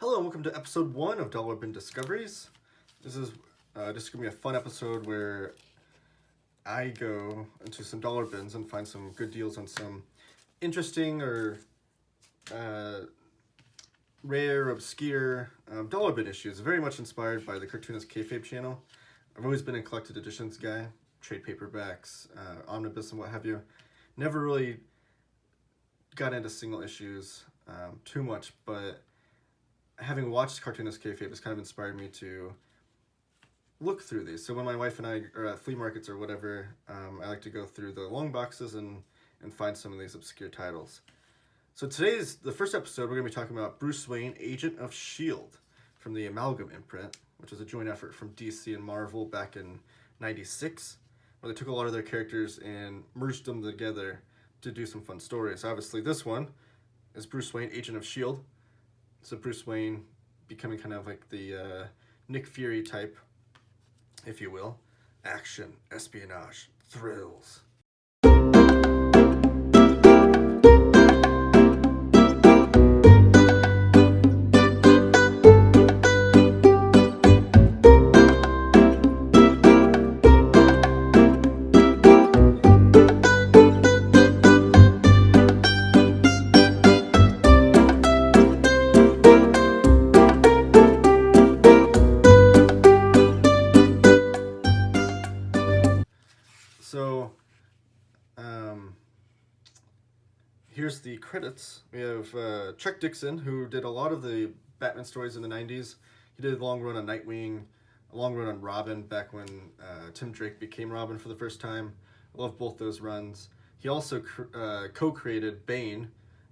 Hello and welcome to episode 1 of Dollar Bin Discoveries. This is just going to be a fun episode where I go into some dollar bins and find some good deals on some interesting or rare, obscure dollar bin issues. Very much inspired by the Cartoonist Kayfabe channel. I've always been a collected editions guy, trade paperbacks, omnibus and what have you. Never really got into single issues too much, but having watched Cartoonist Kayfabe has kind of inspired me to look through these. So when my wife and I are at flea markets or whatever, I like to go through the long boxes and find some of these obscure titles. So today's the first episode. We're going to be talking about Bruce Wayne, Agent of S.H.I.E.L.D. from the Amalgam imprint, which was a joint effort from DC and Marvel back in '96, where they took a lot of their characters and merged them together to do some fun stories. Obviously, this one is Bruce Wayne, Agent of S.H.I.E.L.D. So Bruce Wayne becoming kind of like the Nick Fury type, if you will. Action, espionage, thrills. So, here's the credits. We have Chuck Dixon, who did a lot of the Batman stories in the 90s. He did a long run on Nightwing, a long run on Robin back when Tim Drake became Robin for the first time. I love both those runs. He also co-created Bane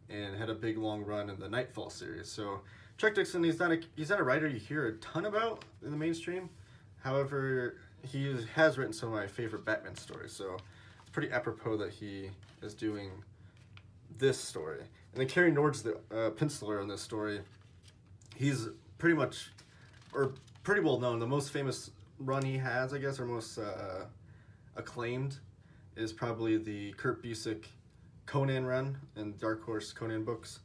and had a big long run in the Nightfall series. So Chuck Dixon, he's not a writer you hear a ton about in the mainstream. However, he has written some of my favorite Batman stories, so it's pretty apropos that he is doing this story. And then Kerry Nord's the penciler on this story. He's pretty much, or pretty well known. The most famous run he has, I guess, or most acclaimed, is probably the Kurt Busiek Conan run in Dark Horse Conan books.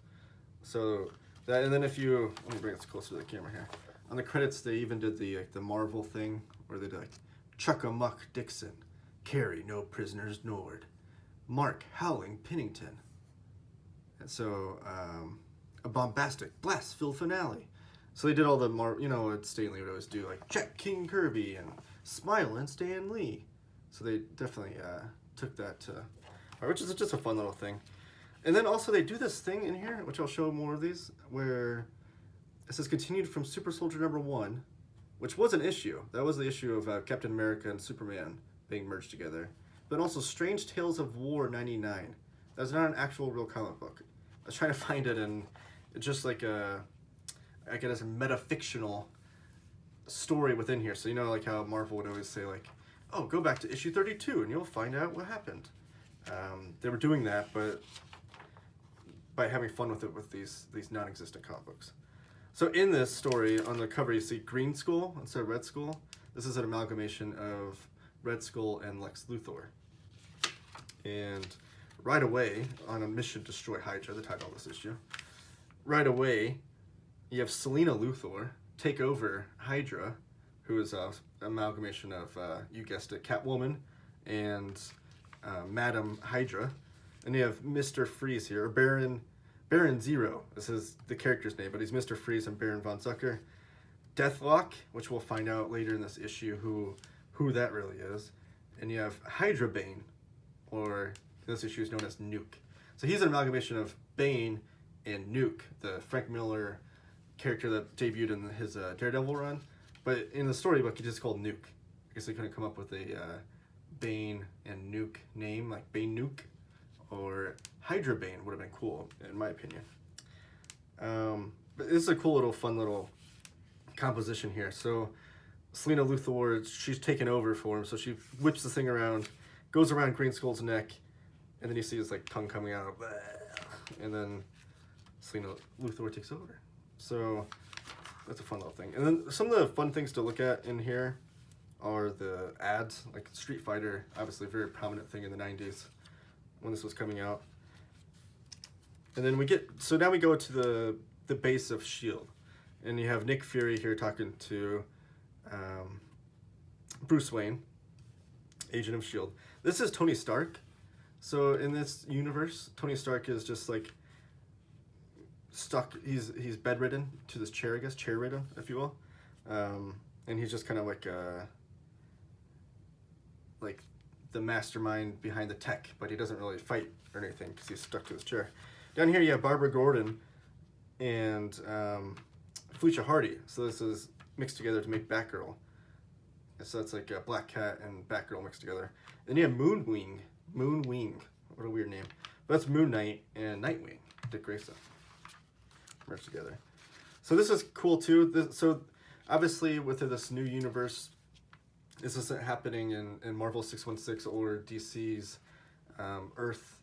So that, and then if you, let me bring this closer to the camera here. On the credits, they even did the Marvel thing where they did like Chuck-a-Muck Dixon, Carry No Prisoners Nord, Mark Howling Pennington. And so a bombastic blast-filled finale. So they did all the what Stanley would always do, like Jack King Kirby and Smile and Stan Lee. So they definitely took that to, which is just a fun little thing. And then also they do this thing in here, which I'll show more of these, where it says continued from Super Soldier #1, which was an issue. That was the issue of Captain America and Superman being merged together. But also Strange Tales of War '99. That's not an actual real comic book. I was trying to find it, and it's just like I guess a metafictional story within here. So like how Marvel would always say like, oh, go back to issue 32 and you'll find out what happened. They were doing that, but by having fun with it with these non-existent comic books. So in this story, on the cover, you see Green Skull instead of Red Skull. This is an amalgamation of Red Skull and Lex Luthor. And right away, on a mission to destroy Hydra, the title of this issue, right away, you have Selena Luthor take over Hydra, who is an amalgamation of, you guessed it, Catwoman and Madam Hydra. And you have Mr. Freeze here, or Baron Zero. This is the character's name, but he's Mr. Freeze and Baron Von Zucker. Deathlock, which we'll find out later in this issue who that really is. And you have Hydra Bane, or this issue is known as Nuke. So he's an amalgamation of Bane and Nuke, the Frank Miller character that debuted in his Daredevil run. But in the storybook, he's just called Nuke. I guess they couldn't come up with a Bane and Nuke name, like Bane Nuke. Or Hydra Bane would have been cool, in my opinion. But this is a cool little, fun little composition here. So Selena Luthor, she's taken over for him, so she whips the thing around, goes around Green Skull's neck, and then you see his like tongue coming out, and then Selena Luthor takes over. So that's a fun little thing. And then some of the fun things to look at in here are the ads, like Street Fighter, obviously a very prominent thing in the 90s when this was coming out. And then we get, so now we go to the base of S.H.I.E.L.D. And you have Nick Fury here talking to Bruce Wayne, agent of S.H.I.E.L.D. This is Tony Stark. So in this universe, Tony Stark is just like stuck. He's bedridden to this chair, I guess, chair-ridden, if you will. And he's just kind of like the mastermind behind the tech, but he doesn't really fight or anything because he's stuck to his chair. Down here you have Barbara Gordon and Felicia Hardy. So this is mixed together to make Batgirl. So it's like Black Cat and Batgirl mixed together. Then you have Moonwing. What a weird name. But that's Moon Knight and Nightwing, Dick Grayson, merged together. So this is cool too. So obviously with this new universe, this isn't happening in Marvel 616 or DC's Earth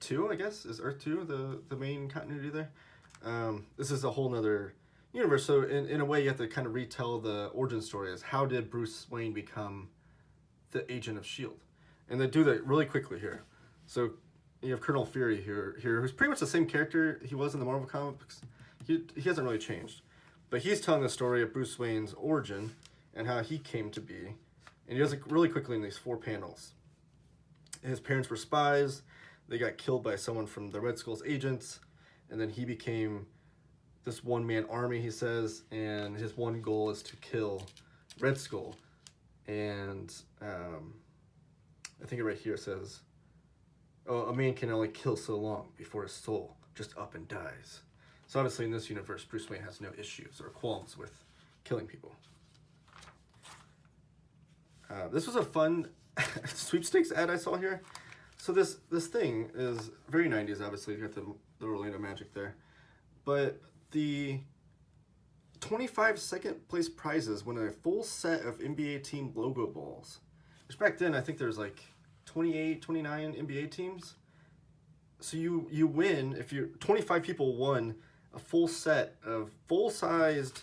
2, I guess. Is Earth 2 the main continuity there? This is a whole nother universe. So in a way, you have to kind of retell the origin story as how did Bruce Wayne become the agent of S.H.I.E.L.D. And they do that really quickly here. So you have Colonel Fury here who's pretty much the same character he was in the Marvel comics. He hasn't really changed. But he's telling the story of Bruce Wayne's origin and how he came to be. And he does it really quickly in these 4 panels. His parents were spies. They got killed by someone from the Red Skull's agents. And then he became this one-man army, he says. And his one goal is to kill Red Skull. And I think right here it says, oh, a man can only kill so long before his soul just up and dies. So obviously in this universe, Bruce Wayne has no issues or qualms with killing people. This was a fun sweepstakes ad I saw here. So this thing is very 90s, obviously. You got the Orlando Magic there. But the 25 second place prizes win a full set of NBA team logo balls. Which back then, I think there's like 28, 29 NBA teams. So you win, if 25 people won a full set of full-sized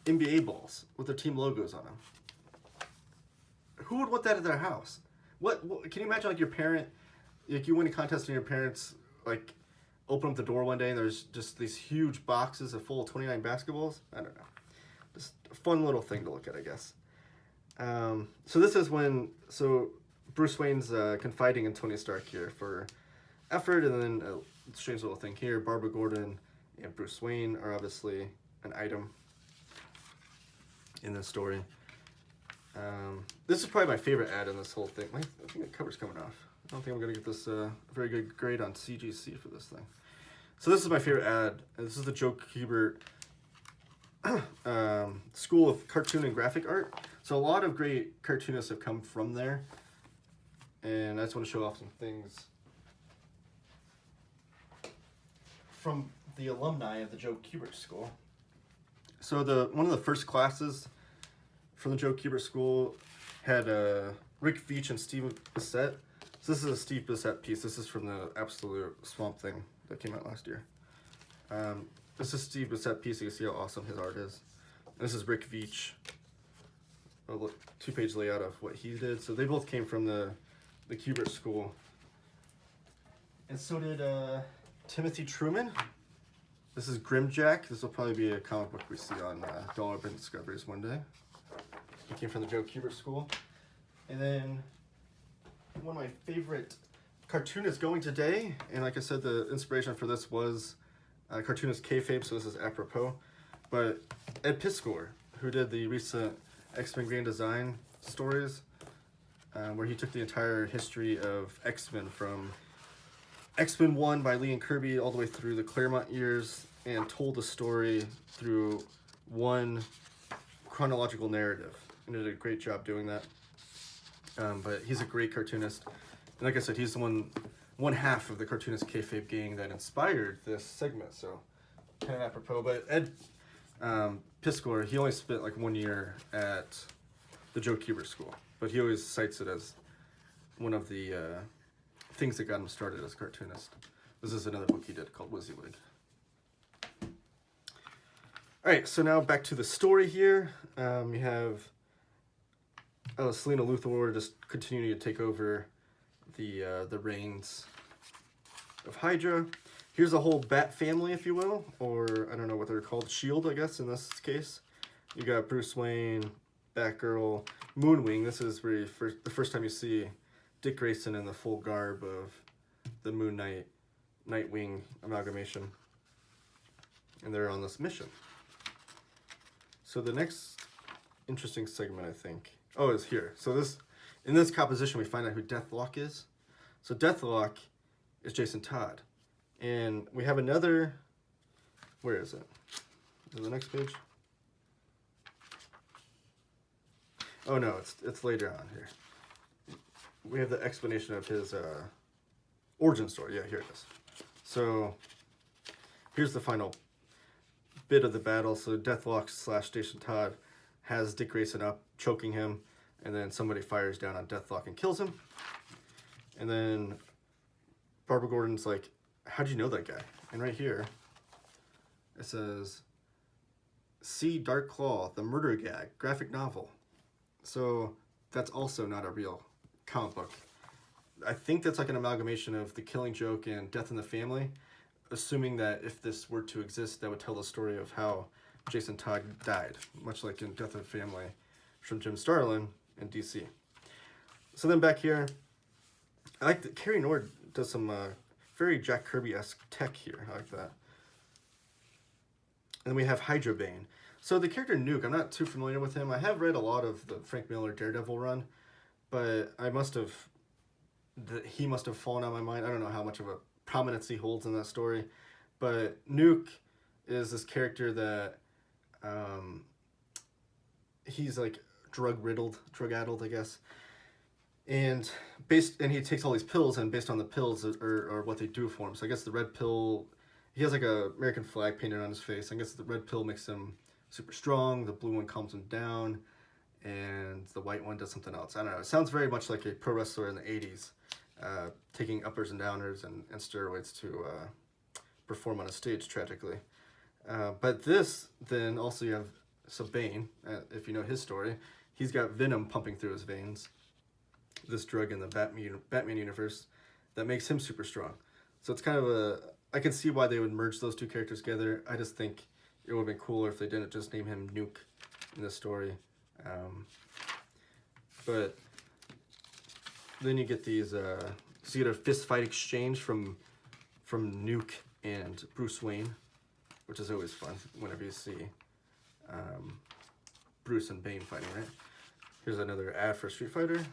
NBA balls with their team logos on them. Who would want that at their house? What can you imagine, like your parent, like you win a contest and your parents like open up the door one day and there's just these huge boxes of full of 29 basketballs? I don't know. Just a fun little thing to look at, I guess. So this is when, Bruce Wayne's confiding in Tony Stark here for effort, and then a strange little thing here, Barbara Gordon and Bruce Wayne are obviously an item in this story. This is probably my favorite ad in this whole thing. I think the cover's coming off. I don't think I'm going to get this very good grade on CGC for this thing. So this is my favorite ad. And this is the Joe Kubert School of Cartoon and Graphic Art. So a lot of great cartoonists have come from there. And I just want to show off some things from the alumni of the Joe Kubert School. So one of the first classes from the Joe Kubert School had Rick Veitch and Steve Bissette. So this is a Steve Bissette piece. This is from the Absolute Swamp Thing that came out last year. This is Steve Bissette piece. You can see how awesome his art is. And this is Rick Veitch. A 2-page layout of what he did. So they both came from the Kubert School. And so did Timothy Truman. This is Grimjack. This will probably be a comic book we see on Dollar Bin Discoveries one day. He came from the Joe Kubert School. And then one of my favorite cartoonists going today, and like I said, the inspiration for this was cartoonist kayfabe, so this is apropos, but Ed Piskor, who did the recent X-Men Grand Design stories, where he took the entire history of X-Men from X-Men 1 by Lee and Kirby all the way through the Claremont years and told the story through one chronological narrative. And did a great job doing that. But he's a great cartoonist. And like I said, he's the one half of the cartoonist kayfabe gang that inspired this segment. So kind of apropos. But Ed Piskor, he only spent like 1 year at the Joe Kubert School. But he always cites it as one of the things that got him started as a cartoonist. This is another book he did called WYSIWYG. Alright, so now back to the story here. You have Selena Luthor just continuing to take over the reins of Hydra. here's a whole Bat family, if you will, or I don't know what they're called, S.H.I.E.L.D, I guess, in this case. You got Bruce Wayne, Batgirl, Moonwing. This is where the first time you see Dick Grayson in the full garb of the Moon Knight, Nightwing amalgamation. And they're on this mission. So the next interesting segment, I think, is here. So in this composition, we find out who Deathlock is. So Deathlock is Jason Todd. And we have another, where is it? Is it the next page? Oh no, it's later on here. We have the explanation of his origin story. Yeah, here it is. So here's the final bit of the battle. So Deathlock / Jason Todd has Dick Grayson up, choking him, and then somebody fires down on Deathlock and kills him. And then Barbara Gordon's like, how'd you know that guy? And right here, it says, see Dark Claw, the murder gag, graphic novel. So that's also not a real comic book. I think that's like an amalgamation of The Killing Joke and Death in the Family, assuming that if this were to exist, that would tell the story of how Jason Todd died, much like in Death in the Family from Jim Starlin in DC. So then back here, I like that Cary Nord does some very Jack Kirby-esque tech here. I like that. And then we have Hydra Bane. So the character Nuke, I'm not too familiar with him. I have read a lot of the Frank Miller Daredevil run, but he must have fallen out of my mind. I don't know how much of a prominence he holds in that story, but Nuke is this character that he's like drug-addled, I guess. And he takes all these pills, and based on the pills are what they do for him. So I guess the red pill, he has like a American flag painted on his face. I guess the red pill makes him super strong, the blue one calms him down, and the white one does something else. I don't know. It sounds very much like a pro wrestler in the 80s, taking uppers and downers and steroids to perform on a stage, tragically. But this, then also you have Bane, if you know his story. He's got venom pumping through his veins, this drug in the Batman universe that makes him super strong. So it's kind of I can see why they would merge those two characters together. I just think it would have been cooler if they didn't just name him Nuke in the story. But then you get these, so you get a fist fight exchange from Nuke and Bruce Wayne, which is always fun whenever you see Bruce and Bane fighting, right? Here's another ad for Street Fighter.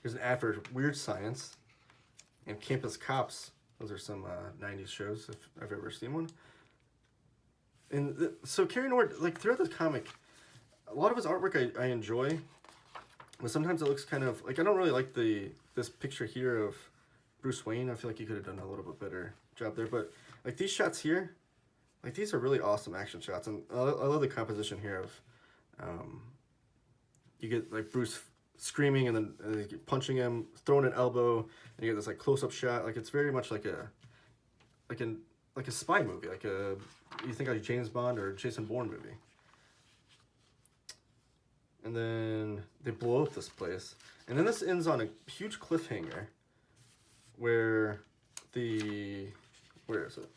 Here's an ad for Weird Science and Campus Cops. Those are some 90s shows, if I've ever seen one. And so Cary Nord, like throughout this comic, a lot of his artwork I enjoy, but sometimes it looks kind of, like I don't really like this picture here of Bruce Wayne. I feel like he could have done a little bit better job there, but like these shots here, like these are really awesome action shots, and I love the composition here of, you get like Bruce screaming and then punching him, throwing an elbow, and you get this like close-up shot. Like it's very much like a spy movie, you think like a James Bond or Jason Bourne movie. And then they blow up this place, and then this ends on a huge cliffhanger, where where is it?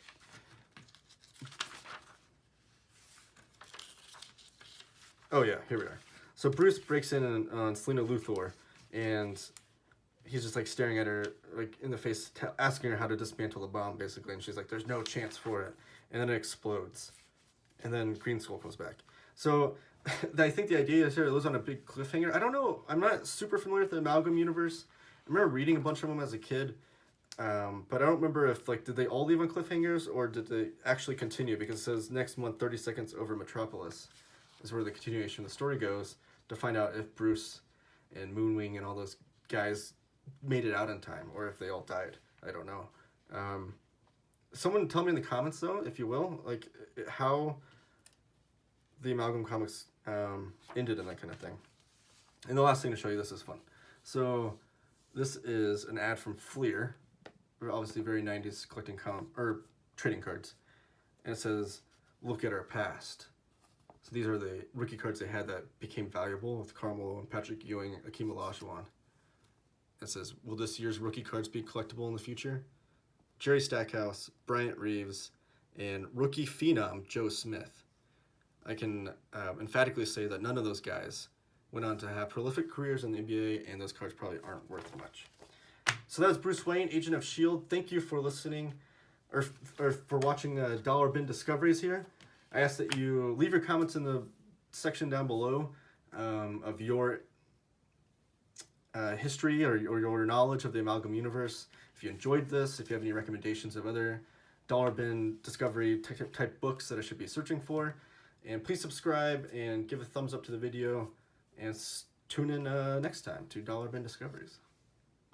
Oh yeah, here we are. So Bruce breaks in on Selena Luthor, and he's just like staring at her like in the face, asking her how to dismantle the bomb, basically. And she's like, "There's no chance for it." And then it explodes, and then Green Skull comes back. So I think the idea is here it lives on a big cliffhanger. I don't know. I'm not super familiar with the Amalgam universe. I remember reading a bunch of them as a kid, but I don't remember if did they all leave on cliffhangers or did they actually continue? Because it says next month, 30 Seconds Over Metropolis is where the continuation of the story goes, to find out if Bruce and Moonwing and all those guys made it out in time, or if they all died. I don't know. Someone tell me in the comments, though, if you will, like how the Amalgam comics ended and that kind of thing. And the last thing to show you, this is fun. So this is an ad from Fleer. We're obviously very 90s collecting trading cards. And it says, "Look at our past." So these are the rookie cards they had that became valuable with Carmelo and Patrick Ewing, Akeem Olajuwon. It says, "Will this year's rookie cards be collectible in the future?" Jerry Stackhouse, Bryant Reeves, and rookie phenom Joe Smith. I can emphatically say that none of those guys went on to have prolific careers in the NBA, and those cards probably aren't worth much. So that was Bruce Wayne, Agent of S.H.I.E.L.D. Thank you for listening, or for watching Dollar Bin Discoveries here. I ask that you leave your comments in the section down below of your history or your knowledge of the Amalgam universe. If you enjoyed this, if you have any recommendations of other Dollar Bin Discovery type books that I should be searching for. And please subscribe and give a thumbs up to the video, and tune in next time to Dollar Bin Discoveries.